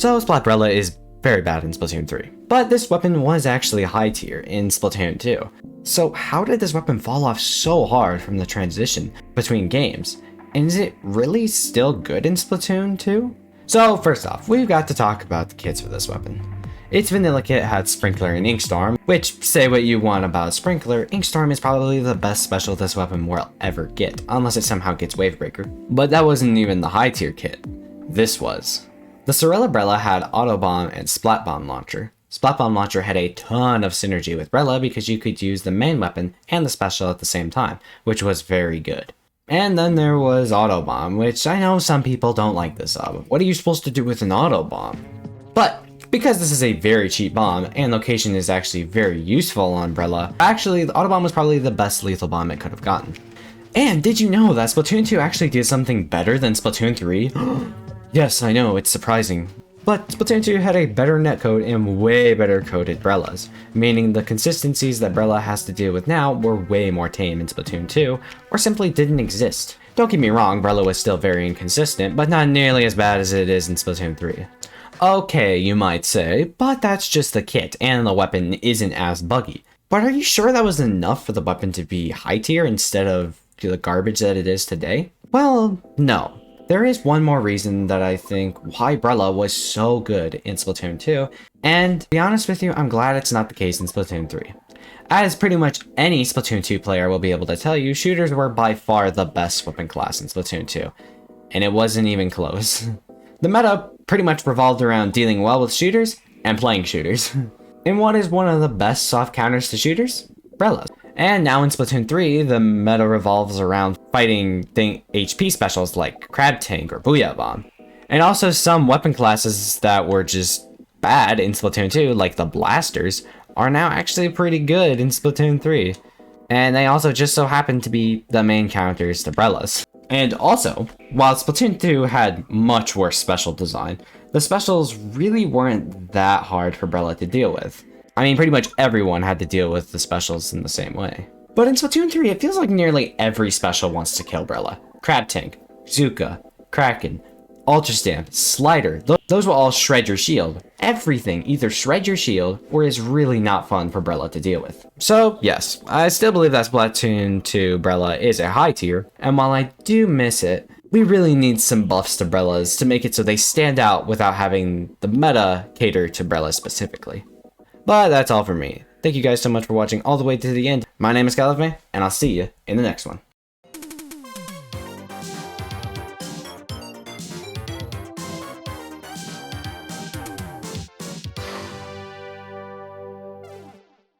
So Brella is very bad in Splatoon 3. But this weapon was actually high tier in Splatoon 2. So how did this weapon fall off so hard from the transition between games? And is it really still good in Splatoon 2? So first off, we've got to talk about the kits for this weapon. Its vanilla kit had Sprinkler and Inkstorm, which, say what you want about Sprinkler, Inkstorm is probably the best special this weapon will ever get, unless it somehow gets Wavebreaker. But that wasn't even the high tier kit. This was. The Sorella Brella had Auto Bomb and Splat Bomb Launcher. Splat Bomb Launcher had a ton of synergy with Brella because you could use the main weapon and the special at the same time, which was very good. And then there was Auto Bomb, which I know some people don't like this of. What are you supposed to do with an Auto Bomb? But because this is a very cheap bomb, and location is actually very useful on Brella, actually the Auto Bomb was probably the best lethal bomb it could have gotten. And did you know that Splatoon 2 actually did something better than Splatoon 3? Yes, I know, it's surprising. But Splatoon 2 had a better netcode and way better coded Brellas, meaning the consistencies that Brella has to deal with now were way more tame in Splatoon 2, or simply didn't exist. Don't get me wrong, Brella was still very inconsistent, but not nearly as bad as it is in Splatoon 3. Okay, you might say, but that's just the kit, and the weapon isn't as buggy. But are you sure that was enough for the weapon to be high tier instead of the garbage that it is today? Well, no. There is one more reason that I think why Brella was so good in Splatoon 2, and to be honest with you, I'm glad it's not the case in Splatoon 3. As pretty much any Splatoon 2 player will be able to tell you, shooters were by far the best weapon class in Splatoon 2, and it wasn't even close. The meta pretty much revolved around dealing well with shooters and playing shooters. And what is one of the best soft counters to shooters? Brellas. And now in Splatoon 3, the meta revolves around fighting HP specials like Crab Tank or Booyah Bomb. And also some weapon classes that were just bad in Splatoon 2, like the Blasters, are now actually pretty good in Splatoon 3. And they also just so happen to be the main counters to Brellas. And also, while Splatoon 2 had much worse special design, the specials really weren't that hard for Brella to deal with. I mean, pretty much everyone had to deal with the specials in the same way. But in Splatoon 3, it feels like nearly every special wants to kill Brella. Crab Tank, Zuka, Kraken, Ultra Stamp, Slider, those will all shred your shield. Everything either shred your shield or is really not fun for Brella to deal with. So yes, I still believe that Splatoon 2 Brella is a high tier, and while I do miss it, we really need some buffs to Brellas to make it so they stand out without having the meta cater to Brella specifically. But that's all for me. Thank you guys so much for watching all the way to the end. My name is CATLOAFMAN, and I'll see you in the next one.